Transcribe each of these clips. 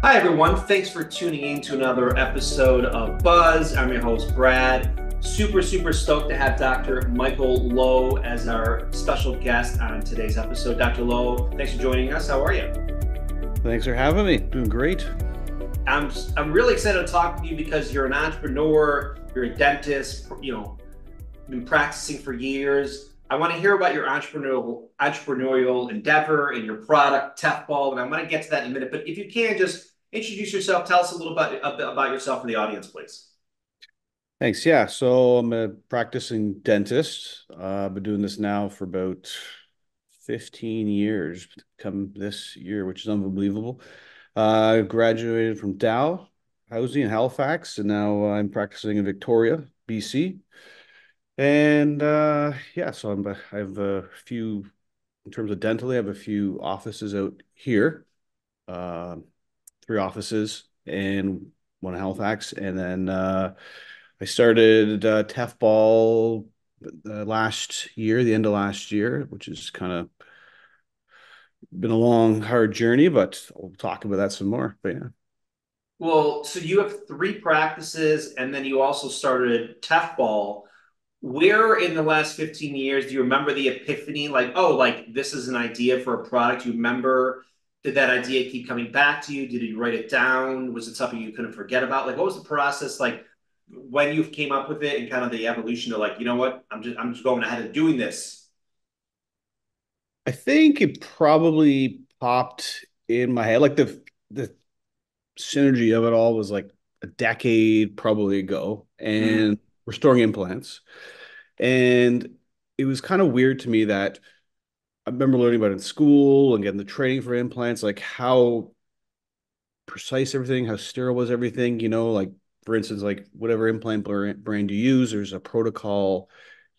Hi, everyone. Thanks for tuning in to another episode of Buzz. I'm your host, Brad. Super stoked to have Dr. Michael Lowe as our special guest on today's episode. Dr. Lowe, thanks for joining us. How are you? Thanks for having me. Doing great. I'm really excited to talk with you because you're an entrepreneur, you're a dentist, been practicing for years. I want to hear about your entrepreneurial endeavor and your product, Tefball, and I want to get to that in a minute. But if you can, just introduce yourself. Tell us a little bit about yourself and the audience, please. Thanks. Yeah. So I'm a practicing dentist. I've been doing this now for about 15 years, come this year, which is unbelievable. I graduated from Dalhousie in Halifax, and now I'm practicing in Victoria, BC. And yeah, so I have a few, in terms of dentally, I have a few offices out here, uh, three offices and one in Halifax. And then I started Tefball last year, the end of last year, which is kind of been a long, hard journey, but I'll talk about that some more. But yeah. Well, so you have three practices, and then you also started Tefball. Where in the last 15 years do you remember the epiphany? Like, oh, like this is an idea for a product. You remember, did that idea keep coming back to you? Did you write it down? Was it something you couldn't forget about? Like, what was the process like when you came up with it and kind of the evolution of like, you know what, I'm just going ahead and doing this. I think it probably popped in my head. Like the synergy of it all was like a decade probably ago, Mm. and restoring implants. And it was kind of weird to me that I remember learning about it in school and getting the training for implants, like how precise everything, how sterile was everything, like for instance, like whatever implant brand you use, there's a protocol,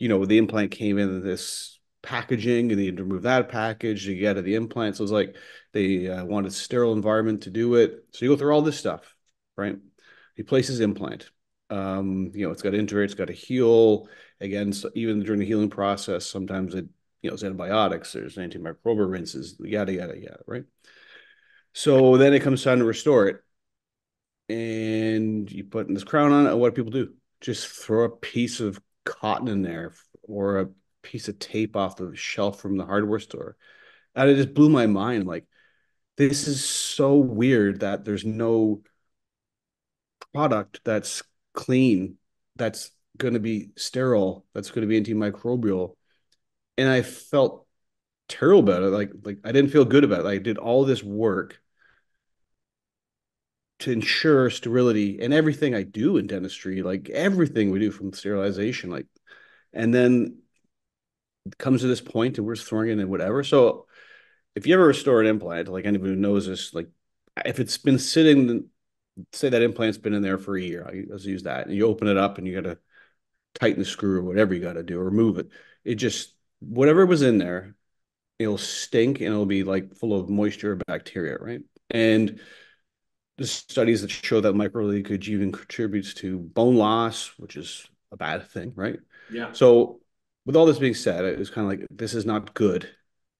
the implant came in this packaging and they had to remove that package to get to the implant. So it was like they wanted sterile environment to do it. So you go through all this stuff, right? He places implant. It's got to integrate, it's got to heal. Again, so even during the healing process, sometimes it's antibiotics, there's antimicrobial rinses, yada, yada, yada, right? So then it comes time to restore it, and you put this crown on it. And what do people do? Just throw a piece of cotton in there or a piece of tape off the shelf from the hardware store. And it just blew my mind. Like, this is so weird that there's no product that's clean, that's going to be sterile, that's going to be antimicrobial. And I felt terrible about it. Like I didn't feel good about it. I did all this work to ensure sterility and everything I do in dentistry, like everything we do from sterilization, like, and then it comes to this point and we're just throwing it in whatever. So if you ever restore an implant, like anybody who knows this, like if it's been sitting, say that implant's been in there for a year, let's use that, and you open it up and you got to tighten the screw or whatever you got to do or remove it. It just, whatever was in there, it'll stink and it'll be like full of moisture or bacteria, right? And there's studies that show that microleakage even contributes to bone loss, which is a bad thing, right? Yeah. So, with all this being said, it was kind of like this is not good,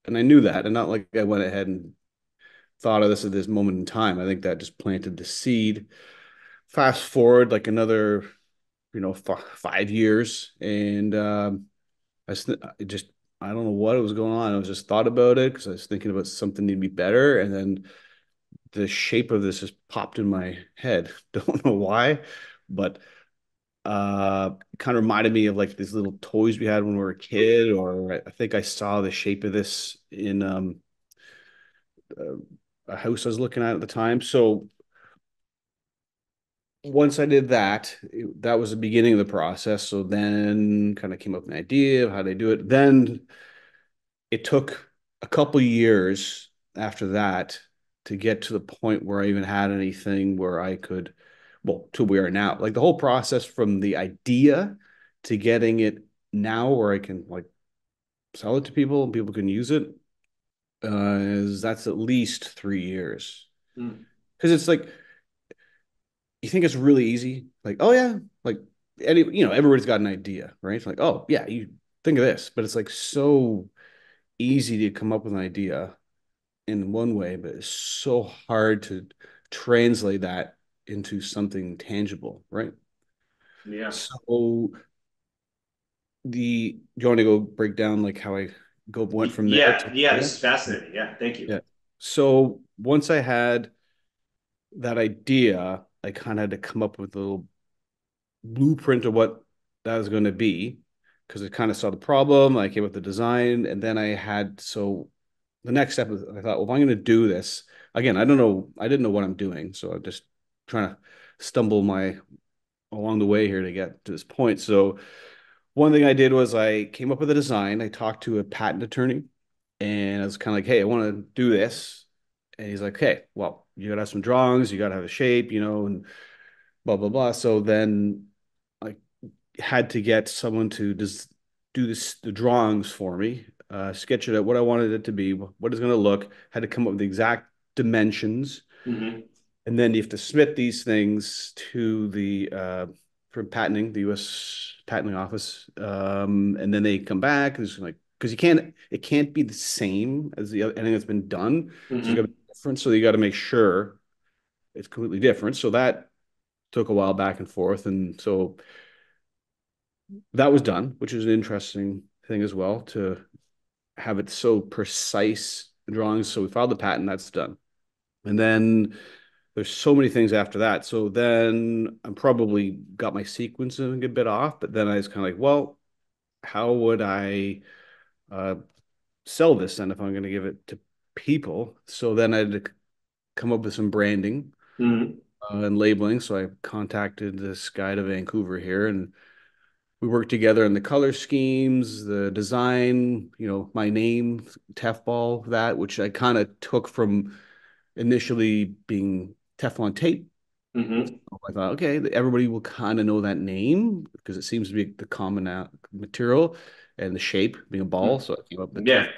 and I knew that, and not like I went ahead and thought of this at this moment in time. I think that just planted the seed. Fast forward like another, 5 years, and I just I don't know what was going on. I was just thought about it because I was thinking about something need to be better, and then the shape of this just popped in my head. Don't know why, but kind of reminded me of like these little toys we had when we were a kid, or I think I saw the shape of this in uh, a house I was looking at the time. So once I did that, that was the beginning of the process. So then kind of came up with an idea of how they do it. Then it took a couple years after that to get to the point where I even had anything where I could, well, to where now, like the whole process from the idea to getting it now where I can like sell it to people and people can use it, is that's at least 3 years. Mm. Because it's like you think it's really easy, like, oh yeah, like everybody's got an idea, right? It's like, oh yeah, you think of this, but it's like so easy to come up with an idea in one way, but it's so hard to translate that into something tangible, right? Yeah. So do you want to go break down like how I went from there Yeah. to Yeah. This here? is fascinating. Yeah. Thank you. Yeah. So once I had that idea, I kind of had to come up with a little blueprint of what that was going to be because I kind of saw the problem. I came up with the design, and then so the next step was I thought, well, if I'm going to do this again, I didn't know what I'm doing, so I'm just trying to stumble my along the way here to get to this point. So one thing I did was I came up with a design. I talked to a patent attorney, and I was kind of like, hey, I want to do this. And he's like, hey, well, you got to have some drawings, you got to have a shape, and blah blah blah. So then I had to get someone to just do the drawings for me, sketch it out what I wanted it to be, what it's going to look. Had to come up with the exact dimensions, Hmm. and then you have to submit these things to the for patenting, the U.S. patenting office, and then they come back. It's like because it can't be the same as the other anything that's been done. So it's got to Hmm. be different. So you got to make sure it's completely different. So that took a while back and forth, and so that was done, which is an interesting thing as well to have it so precise drawings. So we filed the patent, that's done. And then there's so many things after that. So then I'm probably got my sequencing a bit off, but then I was kind of like, well, how would I uh, sell this then if I'm going to give it to people? So then I had to come up with some branding Hmm. and labeling. So I contacted this guy to Vancouver here, and we worked together on the color schemes, the design, my name, Tefball, that, which I kind of took from initially being Teflon tape. Hmm. I thought, okay, everybody will kind of know that name because it seems to be the common material and the shape being a ball. So I came up with the Yeah. Tef.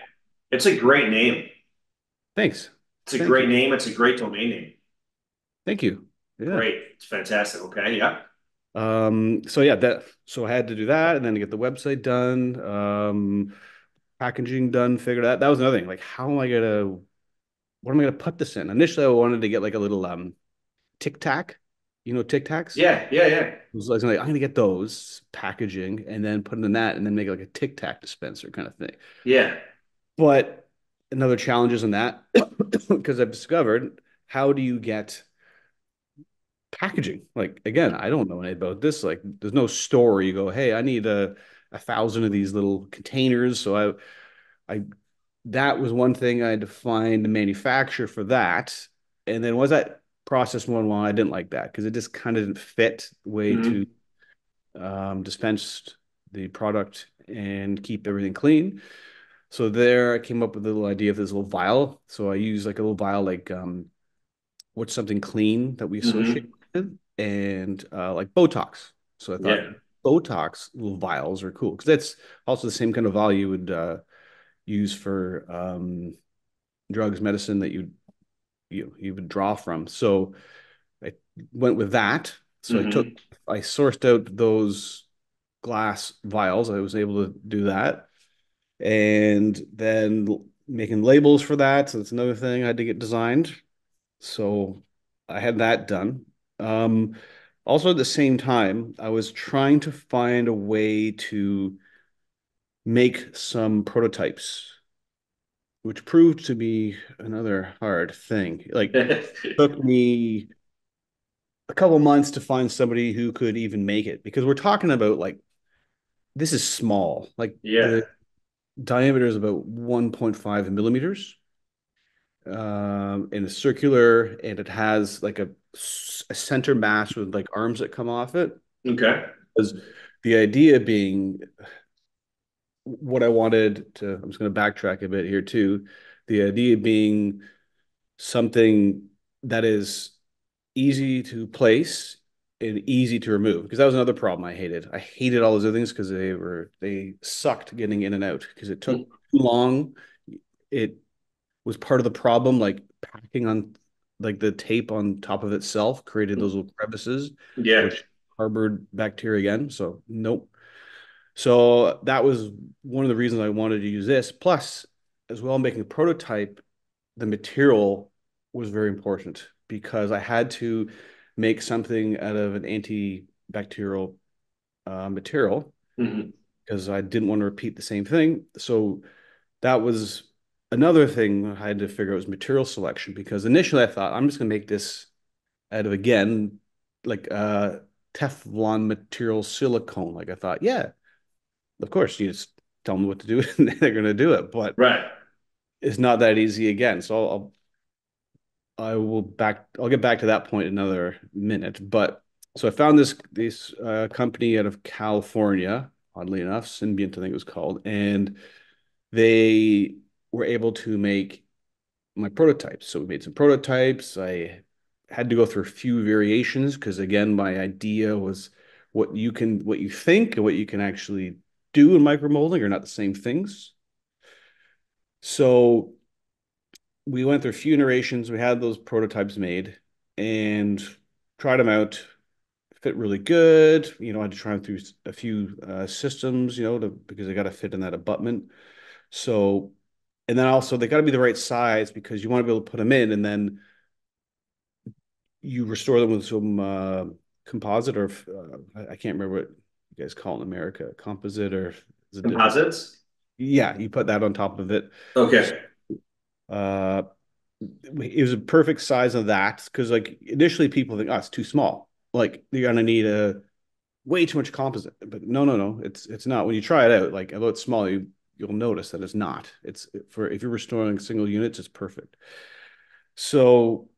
It's a great name. Thanks. It's a Thank great you. name. It's a great domain name. Thank you. Yeah. Great. It's fantastic. Okay. Yeah. So yeah, so I had to do that and then get the website done, packaging done, figure that. That was another thing. Like, what am I gonna put this in? Initially, I wanted to get like a little Tic Tac, Tic Tacs. Yeah. Yeah. Yeah. I was like, I'm gonna get those packaging and then put it in that and then make like a Tic Tac dispenser kind of thing. Yeah. But another challenge is in that because I've discovered how do you get packaging? Like again, I don't know anything about this. Like, there's no store where you go, hey, I need a thousand of these little containers. So I that was one thing I had to find the manufacturer for that. And then was that process one well, I didn't like that because it just kind of didn't fit the way to Hmm. dispense the product and keep everything clean. So there I came up with a little idea of this little vial. So I use like a little vial, like what's something clean that we associate Hmm. with, and like Botox. So I thought Yeah. Botox little vials are cool because that's also the same kind of vial you would use for drugs, medicine that you would draw from. So I went with that. So Hmm. I sourced out those glass vials. I was able to do that. And then making labels for that. So that's another thing I had to get designed. So I had that done. Um, Also at the same time, I was trying to find a way to make some prototypes, which proved to be another hard thing. Like, took me a couple months to find somebody who could even make it because we're talking about like this is small. Like Yeah. the diameter is about 1.5 millimeters, and it's circular, and it has like a center mass with like arms that come off it. Okay. Because the idea being what I wanted to, I'm just going to backtrack a bit here too. The idea being something that is easy to place and easy to remove because that was another problem I hated. I hated all those other things because they sucked getting in and out because it took too long. It was part of the problem, like packing on like the tape on top of itself created those little crevices, Yeah. which harbored bacteria again. So nope. So that was one of the reasons I wanted to use this. Plus, as well, making a prototype, the material was very important. because I had to make something out of an antibacterial material Mhm. because I didn't want to repeat the same thing. So that was another thing I had to figure out was material selection because initially I thought I'm just going to make this out of again like Teflon material silicone. Like I thought, yeah, of course you just tell them what to do and they're going to do it, but Right. it's not that easy again. So I'll get back to that point in another minute. But so I found this company out of California, oddly enough, Symbiont, I think it was called, and they were able to make my prototypes. So we made some prototypes. I had to go through a few variations because again, my idea was what you think and what you can actually do in micromolding are not the same things. So we went through a few iterations. We had those prototypes made and tried them out. Fit really good. I had to try them through a few systems, because they got to fit in that abutment. So, and then also they got to be the right size because you want to be able to put them in, and then you restore them with some composite or I can't remember what you guys call it in America, composite or is it different? Composites? Yeah, you put that on top of it. Okay. Uh, it was a perfect size of that because like initially people think, oh, it's too small. Like you're gonna need a way too much composite. But no, it's not. When you try it out, like although it's small, you'll notice that it's not. It's for if you're restoring single units, it's perfect. So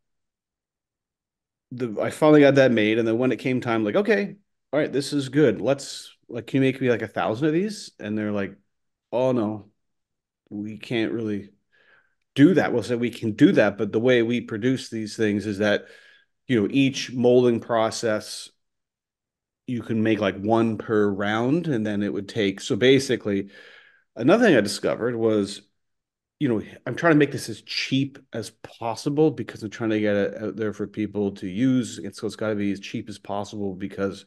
I finally got that made, and then when it came time, like, okay, all right, this is good. Let's like, can you make me like 1,000 of these? And they're like, oh no, we can't really do that. We'll say we can do that, but the way we produce these things is that each molding process you can make like one per round, and then it would take. So basically, another thing I discovered was I'm trying to make this as cheap as possible because I'm trying to get it out there for people to use. And so it's got to be as cheap as possible because,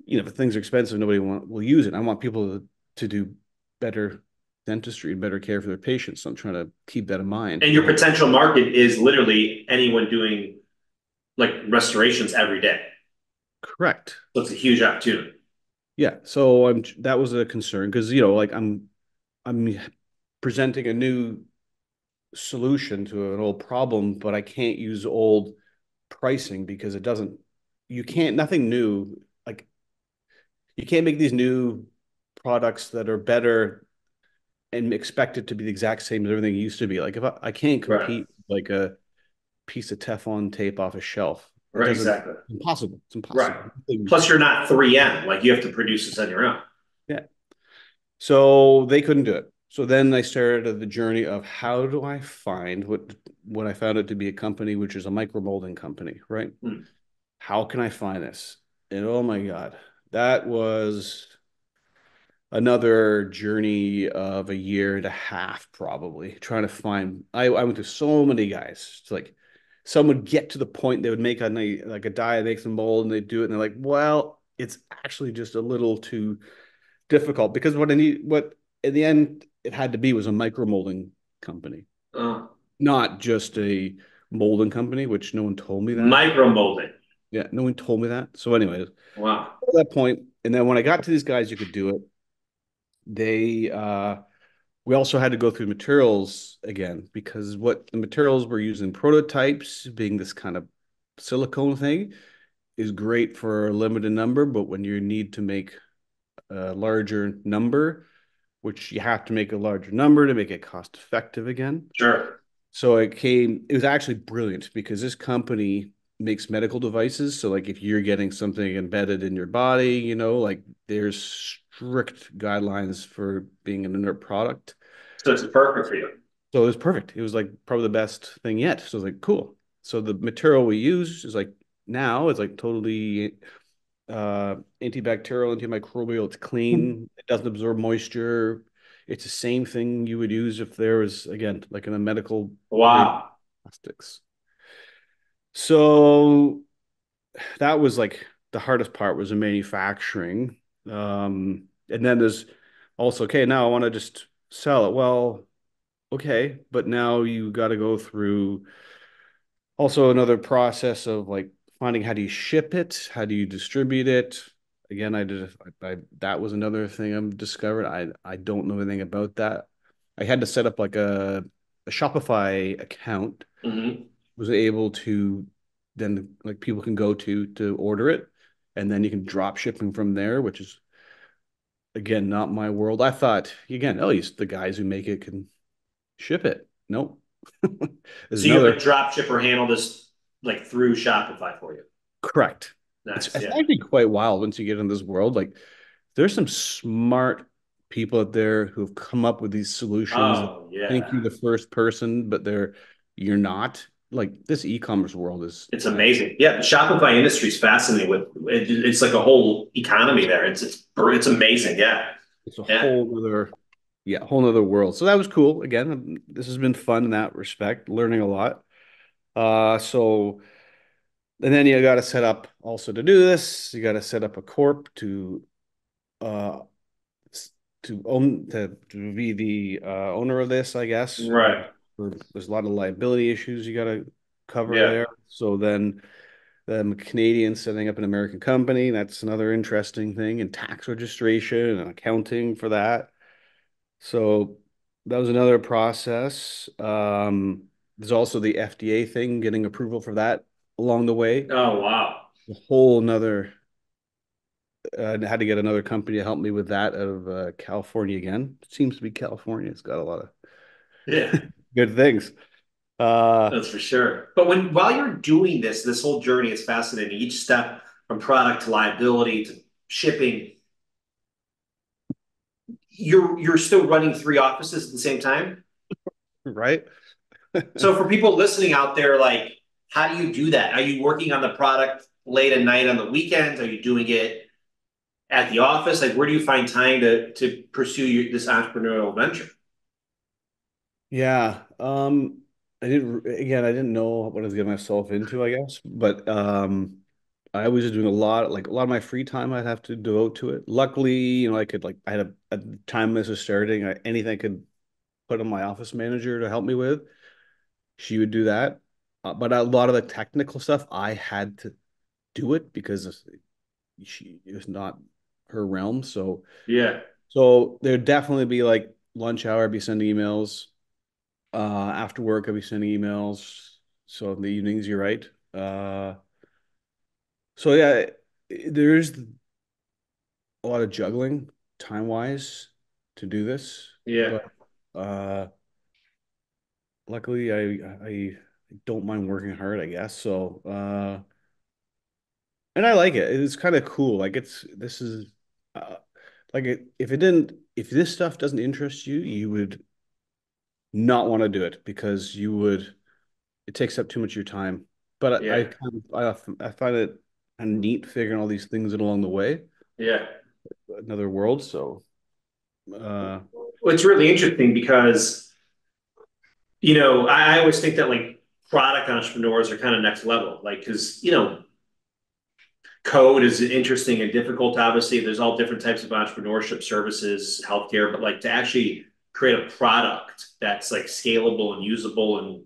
if things are expensive, nobody will use it. I want people to do better dentistry and better care for their patients. So I'm trying to keep that in mind. And your potential market is literally anyone doing like restorations every day. Correct. So it's a huge opportunity. Yeah. So that was a concern because, like I'm presenting a new solution to an old problem, but I can't use old pricing because it doesn't, you can't, nothing new. Like you can't make these new products that are better and expect it to be the exact same as everything it used to be. Like if I can't Right. compete like a piece of Teflon tape off a shelf. It Right. doesn't, Exactly. impossible. It's Right. impossible. Plus, you're not 3M. Like you have to produce this on your own. Yeah. So they couldn't do it. So then I started the journey of how do I find what I found it to be a company, which is a micromolding company, right? Hmm. How can I find this? And oh my God, that was another journey of a year and a half, probably trying to find. I went to so many guys. It's like some would get to the point they would make like a die, make some mold, and they do it, and they're like, well, it's actually just a little too difficult because what in the end it had to be was a micro molding company, Oh, not just a molding company, which no one told me that. micro molding. Yeah, no one told me that. So, anyways, Wow. at that point, and then when I got to these guys, you could do it. They we also had to go through materials again because what the materials we're using prototypes being this kind of silicone thing is great for a limited number, but when you need to make a larger number, which you have to make a larger number to make it cost effective again. Sure. So it was actually brilliant because this company makes medical devices. So like if you're getting something embedded in your body, like there's strict guidelines for being an inert product. So it's perfect for you. So it was perfect. It was like probably the best thing yet. So it was like, cool. So the material we use is like now it's like totally antibacterial, antimicrobial. It's clean. It doesn't absorb moisture. It's the same thing you would use if there was, again, like in a medical grade Wow. plastics. So that was like the hardest part was the manufacturing. And then there's also, okay, now I want to just sell it. Well, okay, but now you got to go through Also, another process of like finding how do you ship it, how do you distribute it. Again, that was another thing I discovered. I don't know anything about that. I had to set up like a Shopify account. Hmm. Was able to then like people can go to order it, and then you can drop shipping from there, which is again not my world. I thought again, oh, the guys who make it can ship it. Nope. There's So you have another a drop shipper handle this like through Shopify for you. correct. Nice. It's Yeah. actually quite wild once you get in this world. Like there's some smart people out there who've come up with these solutions that Oh think you're yeah. the first person, but you're not. Like this e-commerce world is It's amazing. Yeah, the Shopify industry is fascinating. It's like a whole economy there. It's amazing. Yeah, it's a yeah. whole other yeah, whole other world. So that was cool. Again, this has been fun in that respect, learning a lot. So and then you got to set up also to do this, you got to set up a corp uh to be the owner of this, I guess. Right. There's a lot of liability issues you got to cover Yeah, there. So then I'm a Canadian setting up an American company. That's another interesting thing, and tax registration and accounting for that. So that was another process. There's also the FDA thing, getting approval for that along the way. oh wow. A whole another, I had to get another company to help me with that out of California again. It seems to be California. It's got a lot of Yeah, good things. Uh, that's for sure. But while you're doing this whole journey is fascinating. Each step from product to liability to shipping, you're still running three offices at the same time. right? So for people listening out there, like, how do you do that? Are you working on the product late at night on the weekends? Are you doing it at the office? Like, where do you find time to pursue this entrepreneurial venture? Yeah. I didn't know what I was getting myself into, I guess. But I was just doing a lot of my free time I'd have to devote to it. Luckily, I could like I had at the time this was starting, anything I could put on my office manager to help me with, she would do that. But a lot of the technical stuff I had to do it because it was not her realm. Yeah, So there'd definitely be like lunch hour, I'd be sending emails. After work, I'd be sending emails. So in the evenings, you're right. So yeah, there's a lot of juggling time wise to do this, yeah, but uh, luckily I don't mind working hard, I guess. And I like it. It's kind of cool. Like this is uh, if this stuff doesn't interest you, you would not want to do it because it takes up too much of your time. But yeah, I find it kind of neat figuring all these things in along the way, yeah. another world. So uh, Well, it's really interesting because, I always think that like product entrepreneurs are kind of next level. Like, because, code is interesting and difficult. Obviously, there's all different types of entrepreneurship services, healthcare, but like to actually create a product that's like scalable and usable and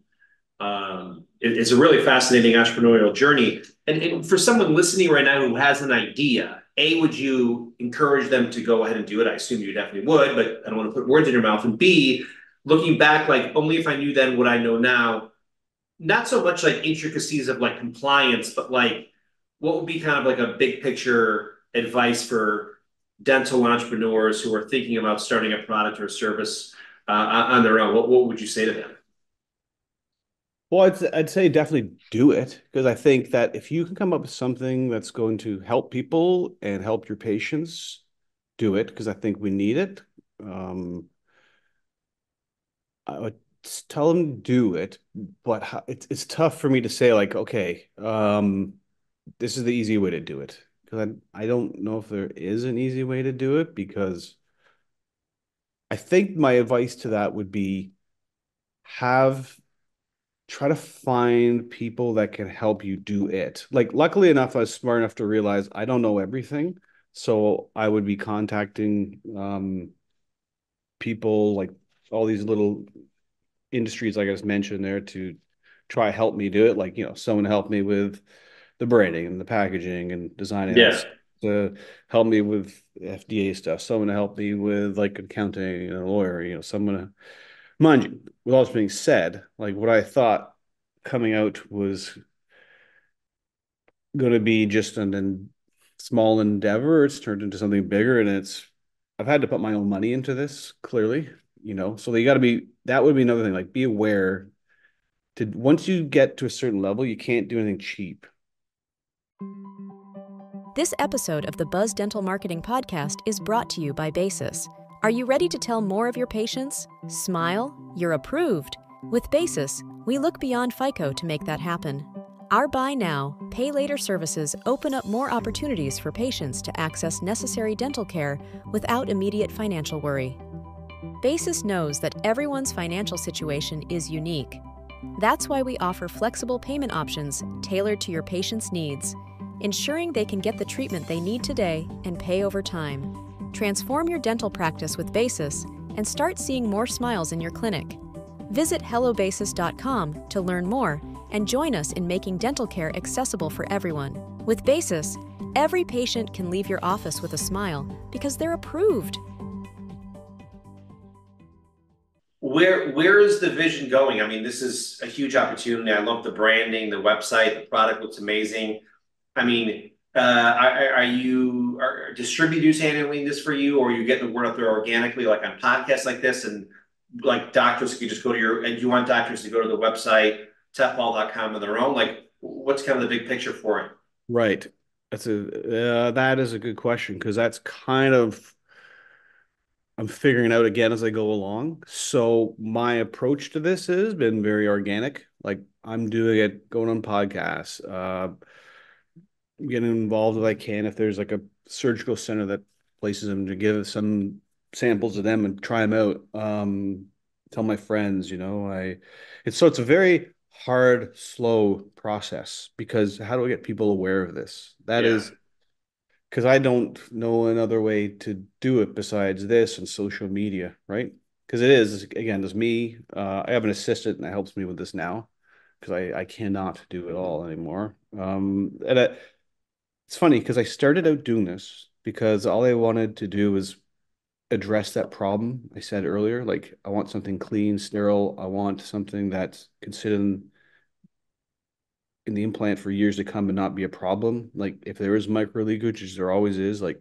it's a really fascinating entrepreneurial journey. And for someone listening right now who has an idea, A, would you encourage them to go ahead and do it? I assume you definitely would, but I don't want to put words in your mouth. And B, looking back, like only if I knew then what I know now, not so much like intricacies of like compliance, but like what would be kind of like a big picture advice for dental entrepreneurs who are thinking about starting a product or a service on their own? What would you say to them? well, I'd say definitely do it because I think that if you can come up with something that's going to help people and help your patients, do it because I think we need it. Um, I would tell them do it, but it's tough for me to say like, okay, this is the easy way to do it because I don't know if there is an easy way to do it because I think my advice to that would be have try to find people that can help you do it. Like, luckily enough, I was smart enough to realize I don't know everything. So I would be contacting people like all these little industries, like I just mentioned there, to try to help me do it. Like, someone to help me with the branding and the packaging and designing Yeah. that, to help me with FDA stuff, someone to help me with like accounting and a lawyer, someone to, mind you, with all this being said, like what I thought coming out was going to be just an small endeavor, it's turned into something bigger, and I've had to put my own money into this, clearly, so they got to be, that would be another thing, like be aware to, once you get to a certain level, you can't do anything cheap. This episode of the Buzz Dental Marketing Podcast is brought to you by Basis. Are you ready to tell more of your patients? Smile, you're approved. With Basis, we look beyond FICO to make that happen. Our buy now, pay later services open up more opportunities for patients to access necessary dental care without immediate financial worry. Basis knows that everyone's financial situation is unique. That's why we offer flexible payment options tailored to your patient's needs, ensuring they can get the treatment they need today and pay over time. Transform your dental practice with Basis and start seeing more smiles in your clinic. Visit hellobasis.com to learn more and join us in making dental care accessible for everyone. With Basis, every patient can leave your office with a smile because they're approved. Where is the vision going? I mean, this is a huge opportunity. I love the branding, the website, the product looks amazing. I mean, are distributors handling this for you, or are you getting the word out there organically, like on podcasts like this, and like doctors could just go to and you want doctors to go to the website, tefball.com on their own? Like, what's kind of the big picture for it? Right. That is a good question, because that's kind of, I'm figuring out again as I go along. So my approach to this has been very organic. Like I'm doing it, going on podcasts, getting involved if I can. If there's like a surgical center that places them, to give some samples of them and try them out. Tell my friends, it's a very hard, slow process, because how do I get people aware of this? That Yeah. is because I don't know another way to do it besides this and social media, right? Because it is, again, there's me. I have an assistant that helps me with this now, because I cannot do it all anymore. It's funny because I started out doing this because all I wanted to do was address that problem I said earlier. Like, I want something clean, sterile. I want something that can sit in the implant for years to come and not be a problem. Like, if there is micro leakage, which there always is, like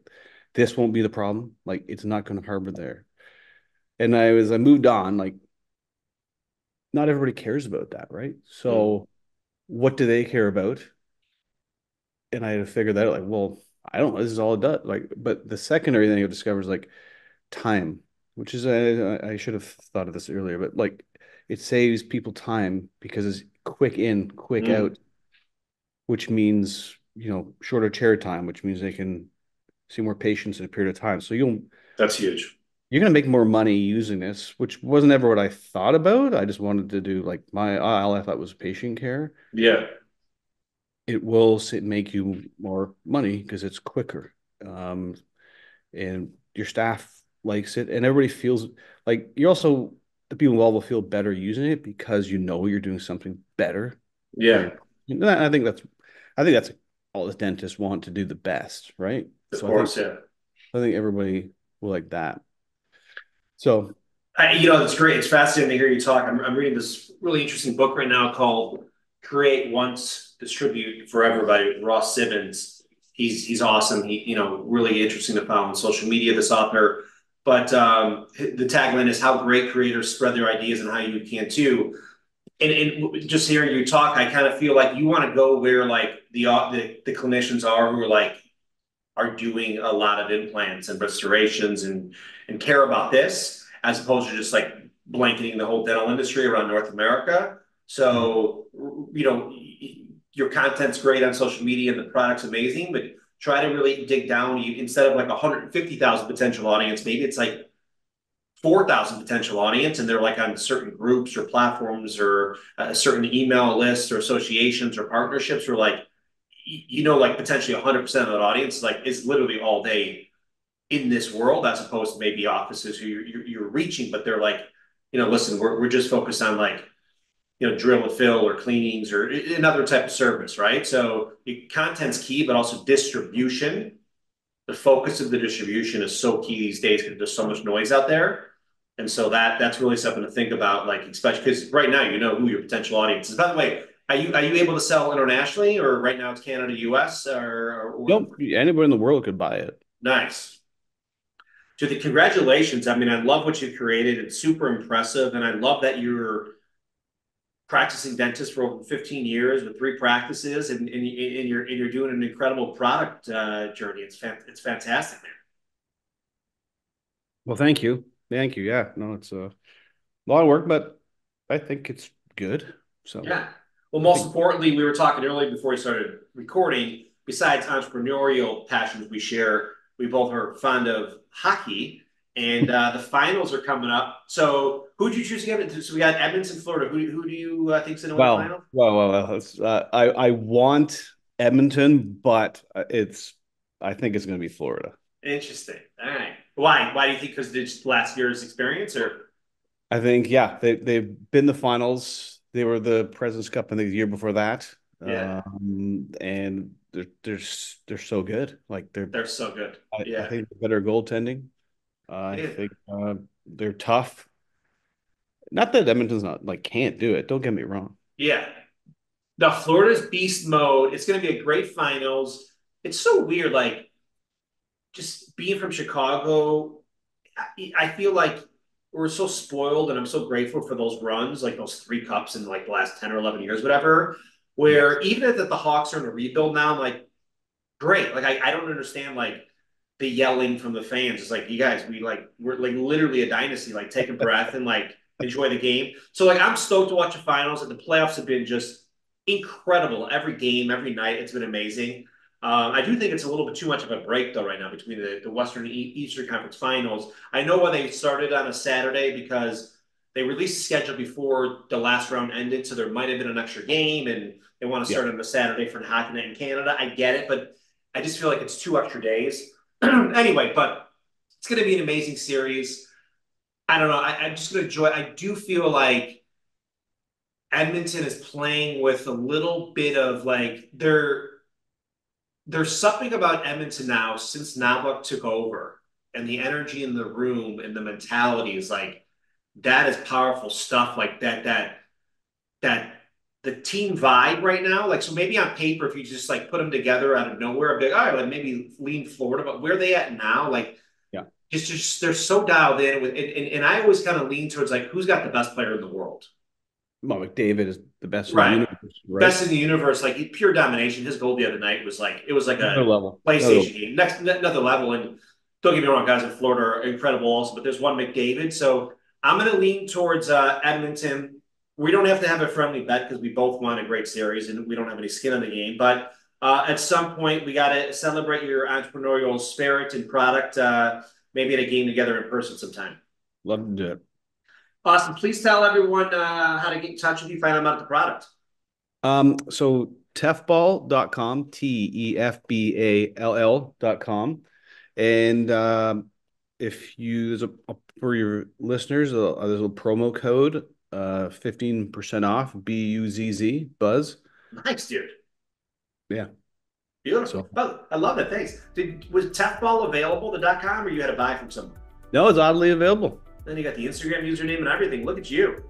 this won't be the problem. Like, it's not going to harbor there. And I moved on, like not everybody cares about that, right? Mm. So what do they care about? And I had to figure that out. Like, well, I don't know. This is all it does. Like, but the secondary thing I've discovered is like time, which is I should have thought of this earlier, but like it saves people time because it's quick in, quick Mm. out, which means shorter chair time, which means they can see more patients in a period of time. So That's huge. you're gonna make more money using this, which wasn't ever what I thought about. I just wanted to do like all I thought was patient care. Yeah. It will make you more money because it's quicker. Um, and your staff likes it, and everybody feels like the people involved will feel better using it because you're doing something better for Yeah. your. I think that's all the dentists want, to do the best, right? Of So course. Yeah. I think everybody will like that. So It's great. It's fascinating to hear you talk. I'm reading this really interesting book right now called "Create Once, Distribute Forever" by Ross Simmons. He's awesome. Really interesting to follow on social media. This author, but the tagline is "How great creators spread their ideas and how you can too." And just hearing you talk, I kind of feel like you want to go where like the clinicians are who are doing a lot of implants and restorations and care about this, as opposed to just like blanketing the whole dental industry around North America. So, your content's great on social media and the product's amazing, but try to really dig down. Instead of like 150,000 potential audience, maybe it's like 4,000 potential audience, and they're like on certain groups or platforms or a certain email lists or associations or partnerships, where like like potentially 100% of that audience like is literally all day in this world, as opposed to maybe offices who you're reaching, but they're like, listen, we're just focused on like drill and fill or cleanings or another type of service, right? So content's key, but also distribution. The focus of the distribution is so key these days because there's so much noise out there. And so that's really something to think about, like especially because right now you know who your potential audience is. By the way, are you able to sell internationally, or right now it's Canada, US, or Nope, anybody in the world could buy it. nice? To the congratulations. I mean, I love what you created. It's super impressive, and I love that you're practicing dentist for over 15 years with 3 practices, and you're doing an incredible product journey. It's fantastic, man. Well, thank you. Thank you. Yeah, no, it's a lot of work, but I think it's good. So Yeah. Well, most importantly, we were talking earlier before we started recording. Besides entrepreneurial passions we share, we both are fond of hockey, and the finals are coming up. So, who did you choose to get into? So we got Edmonton, Florida. Who do you think's going to win the final? I want Edmonton, but I think it's going to be Florida. Interesting. All right. Why? Why do you think? Because it's last year's experience, or? I think, yeah, they've been the finals. They were the President's Cup in the year before that. Yeah. And they're so good. Like they're so good. I think they're better goaltending. I think they're tough. Not that Edmonton's not like can't do it. Don't get me wrong. Yeah. The Florida's beast mode. It's going to be a great finals. It's so weird. Like just being from Chicago, I feel like we're so spoiled, and I'm so grateful for those runs, like those 3 cups in like the last 10 or 11 years, whatever. Where even if the Hawks are in a rebuild now, I'm like, great. Like I don't understand like the yelling from the fans. It's like, you guys, we're like literally a dynasty. Like take a breath and like enjoy the game. So like I'm stoked to watch the finals, and the playoffs have been just incredible. Every game, every night, it's been amazing. I do think it's a little bit too much of a break though right now between the Western and Eastern Conference Finals. I know why they started on a Saturday because they released the schedule before the last round ended, so there might have been an extra game, and they want to start on the Saturday for the hockey night in Canada. I get it, but I just feel like it's 2 extra days. Anyway, but it's going to be an amazing series. I don't know. I'm just going to enjoy. I do feel like Edmonton is playing with a little bit of like there's something about Edmonton now since Knobloch took over, and the energy in the room and the mentality is like that is powerful stuff. Like that the team vibe right now. Like so maybe on paper, if you just like put them together out of nowhere, a big all right, like maybe lean Florida, but where they at now, like just they're so dialed in with, and I always kind of lean towards like who's got the best player in the world. Well, McDavid is the best in Right. the universe, right? Best in the universe, like pure domination. His goal the other night was like it was like Another a level. PlayStation game, next another level. And don't get me wrong, guys in Florida are incredible also, but there's one McDavid. So I'm going to lean towards Edmonton. We don't have to have a friendly bet because we both won a great series and we don't have any skin in the game. But at some point, we got to celebrate your entrepreneurial spirit and product. Maybe at a game together in person sometime. Love to do it. Awesome. Please tell everyone how to get in touch with you, find out about the product. So Tefball.com, TEFBALL.com. And if you, for your listeners, there's a promo code, 15% off, BUZZ, Buzz. Nice, dude. Yeah. Beautiful. Oh, I love it. Thanks. Was Tefball available, the .com, or you had to buy from someone? No, it's oddly available. Then you got the Instagram username and everything. Look at you.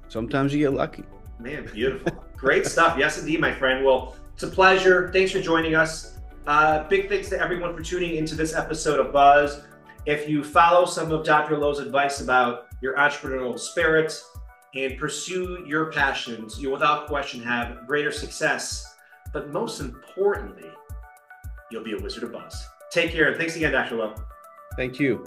Sometimes you get lucky. Man, beautiful. Great stuff. Yes, indeed, my friend. Well, it's a pleasure. Thanks for joining us. Big thanks to everyone for tuning into this episode of Buzz. If you follow some of Dr. Lowe's advice about your entrepreneurial spirit and pursue your passions, you'll without question have greater success. But most importantly, you'll be a wizard of Buzz. Take care, and thanks again, Dr. Lowe. Thank you.